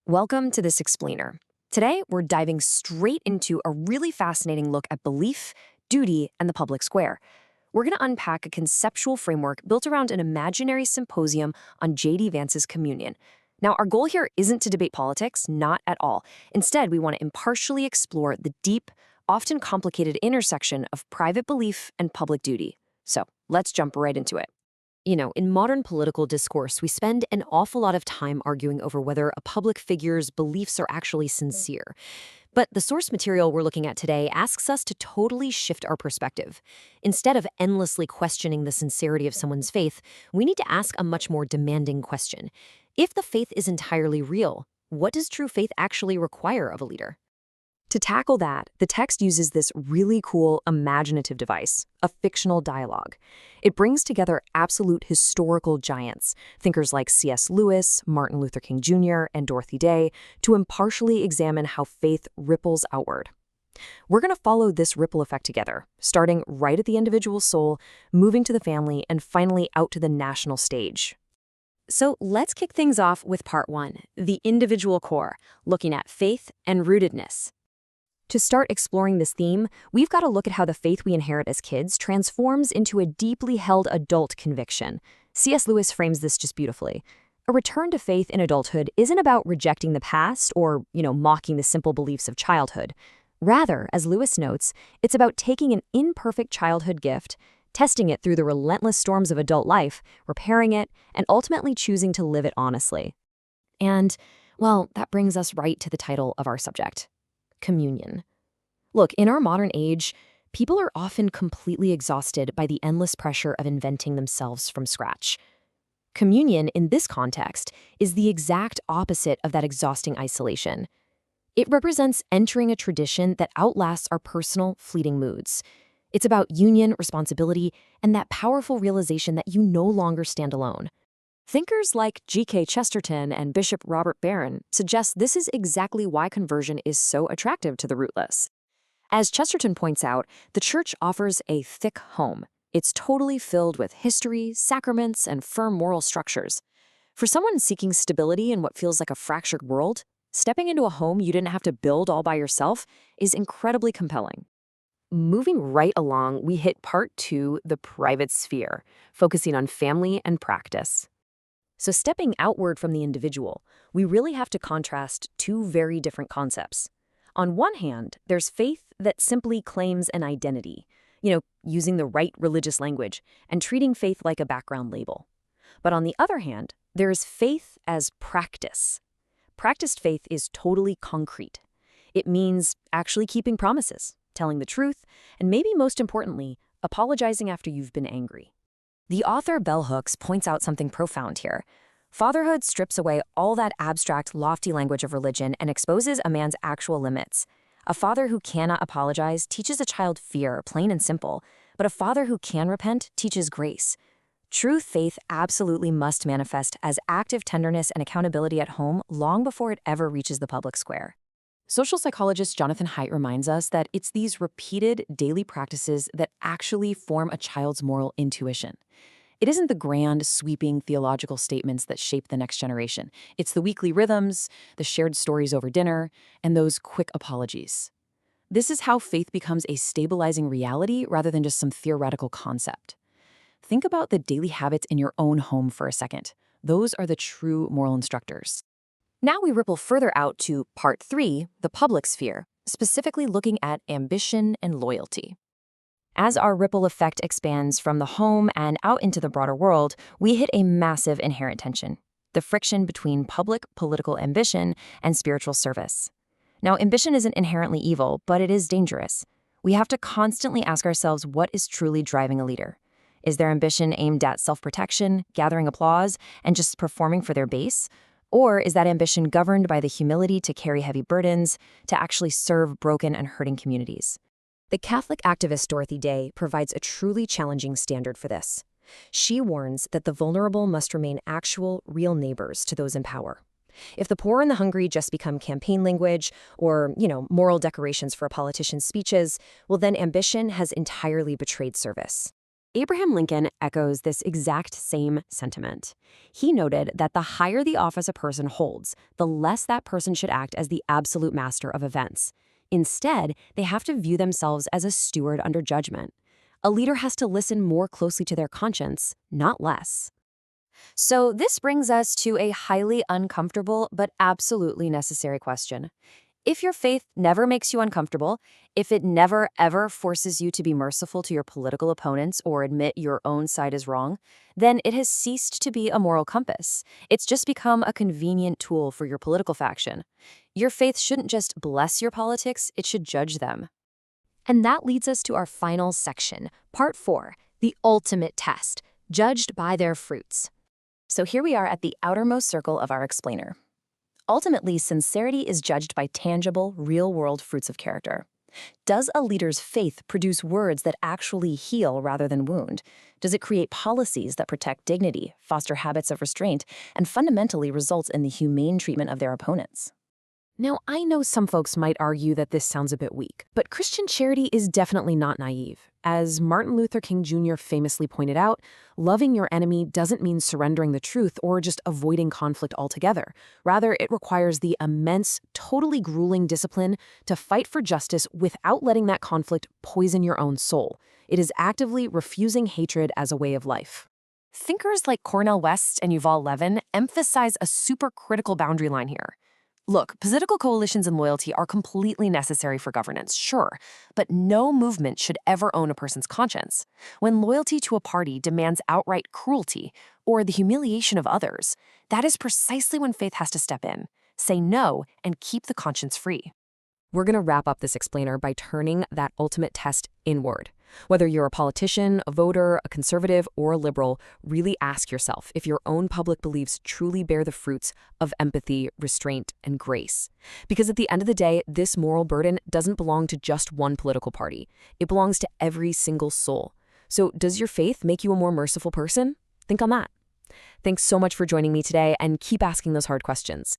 Welcome to This Explainer. Today, we're diving straight into a really fascinating look at belief, duty, and the public square. We're going to unpack a conceptual framework built around an imaginary symposium on J.D. Vance's Communion. Now, our goal here isn't to debate politics, not at all. Instead, we want to impartially explore the deep, often complicated intersection of private belief and public duty. So, let's jump right into it. In modern political discourse, we spend an awful lot of time arguing over whether a public figure's beliefs are actually sincere. But the source material we're looking at today asks us to totally shift our perspective. Instead of endlessly questioning the sincerity of someone's faith, we need to ask a much more demanding question. If the faith is entirely real, what does true faith actually require of a leader? To tackle that, the text uses this really cool imaginative device, a fictional dialogue. It brings together absolute historical giants, thinkers like C.S. Lewis, Martin Luther King Jr., and Dorothy Day, to impartially examine how faith ripples outward. We're going to follow this ripple effect together, starting right at the individual soul, moving to the family, and finally out to the national stage. So let's kick things off with part one, the individual core, looking at faith and rootedness. To start exploring this theme, we've got to look at how the faith we inherit as kids transforms into a deeply held adult conviction. C.S. Lewis frames this just beautifully. A return to faith in adulthood isn't about rejecting the past or, mocking the simple beliefs of childhood. Rather, as Lewis notes, it's about taking an imperfect childhood gift, testing it through the relentless storms of adult life, repairing it, and ultimately choosing to live it honestly. And, well, that brings us right to the title of our subject. Communion. Look, in our modern age, people are often completely exhausted by the endless pressure of inventing themselves from scratch. Communion, in this context, is the exact opposite of that exhausting isolation. It represents entering a tradition that outlasts our personal, fleeting moods. It's about union, responsibility, and that powerful realization that you no longer stand alone. Thinkers like G.K. Chesterton and Bishop Robert Barron suggest this is exactly why conversion is so attractive to the rootless. As Chesterton points out, the church offers a thick home. It's totally filled with history, sacraments, and firm moral structures. For someone seeking stability in what feels like a fractured world, stepping into a home you didn't have to build all by yourself is incredibly compelling. Moving right along, we hit part two, the private sphere, focusing on family and practice. So stepping outward from the individual, we really have to contrast two very different concepts. On one hand, there's faith that simply claims an identity, using the right religious language and treating faith like a background label. But on the other hand, there is faith as practice. Practiced faith is totally concrete. It means actually keeping promises, telling the truth, and maybe most importantly, apologizing after you've been angry. The author Bell Hooks points out something profound here. Fatherhood strips away all that abstract, lofty language of religion and exposes a man's actual limits. A father who cannot apologize teaches a child fear, plain and simple, but a father who can repent teaches grace. True faith absolutely must manifest as active tenderness and accountability at home long before it ever reaches the public square. Social psychologist Jonathan Haidt reminds us that it's these repeated daily practices that actually form a child's moral intuition. It isn't the grand, sweeping theological statements that shape the next generation. It's the weekly rhythms, the shared stories over dinner, and those quick apologies. This is how faith becomes a stabilizing reality rather than just some theoretical concept. Think about the daily habits in your own home for a second. Those are the true moral instructors. Now we ripple further out to part three, the public sphere, specifically looking at ambition and loyalty. As our ripple effect expands from the home and out into the broader world, we hit a massive inherent tension, the friction between public political ambition and spiritual service. Now, ambition isn't inherently evil, but it is dangerous. We have to constantly ask ourselves what is truly driving a leader. Is their ambition aimed at self-protection, gathering applause, and just performing for their base? Or is that ambition governed by the humility to carry heavy burdens, to actually serve broken and hurting communities? The Catholic activist Dorothy Day provides a truly challenging standard for this. She warns that the vulnerable must remain actual, real neighbors to those in power. If the poor and the hungry just become campaign language or, moral decorations for a politician's speeches, well, then ambition has entirely betrayed service. Abraham Lincoln echoes this exact same sentiment. He noted that the higher the office a person holds, the less that person should act as the absolute master of events. Instead, they have to view themselves as a steward under judgment. A leader has to listen more closely to their conscience, not less. So this brings us to a highly uncomfortable but absolutely necessary question. If your faith never makes you uncomfortable, if it never ever forces you to be merciful to your political opponents or admit your own side is wrong, then it has ceased to be a moral compass. It's just become a convenient tool for your political faction. Your faith shouldn't just bless your politics, it should judge them. And that leads us to our final section, Part 4, the ultimate test, judged by their fruits. So here we are at the outermost circle of our explainer. Ultimately, sincerity is judged by tangible, real-world fruits of character. Does a leader's faith produce words that actually heal rather than wound? Does it create policies that protect dignity, foster habits of restraint, and fundamentally results in the humane treatment of their opponents? Now, I know some folks might argue that this sounds a bit weak, but Christian charity is definitely not naive. As Martin Luther King Jr. famously pointed out, loving your enemy doesn't mean surrendering the truth or just avoiding conflict altogether. Rather, it requires the immense, totally grueling discipline to fight for justice without letting that conflict poison your own soul. It is actively refusing hatred as a way of life. Thinkers like Cornel West and Yuval Levin emphasize a supercritical boundary line here. Look, political coalitions and loyalty are completely necessary for governance, sure, but no movement should ever own a person's conscience. When loyalty to a party demands outright cruelty or the humiliation of others, that is precisely when faith has to step in, say no, and keep the conscience free. We're going to wrap up this explainer by turning that ultimate test inward. Whether you're a politician, a voter, a conservative, or a liberal, really ask yourself if your own public beliefs truly bear the fruits of empathy, restraint, and grace. Because at the end of the day, this moral burden doesn't belong to just one political party. It belongs to every single soul. So does your faith make you a more merciful person? Think on that. Thanks so much for joining me today, and keep asking those hard questions.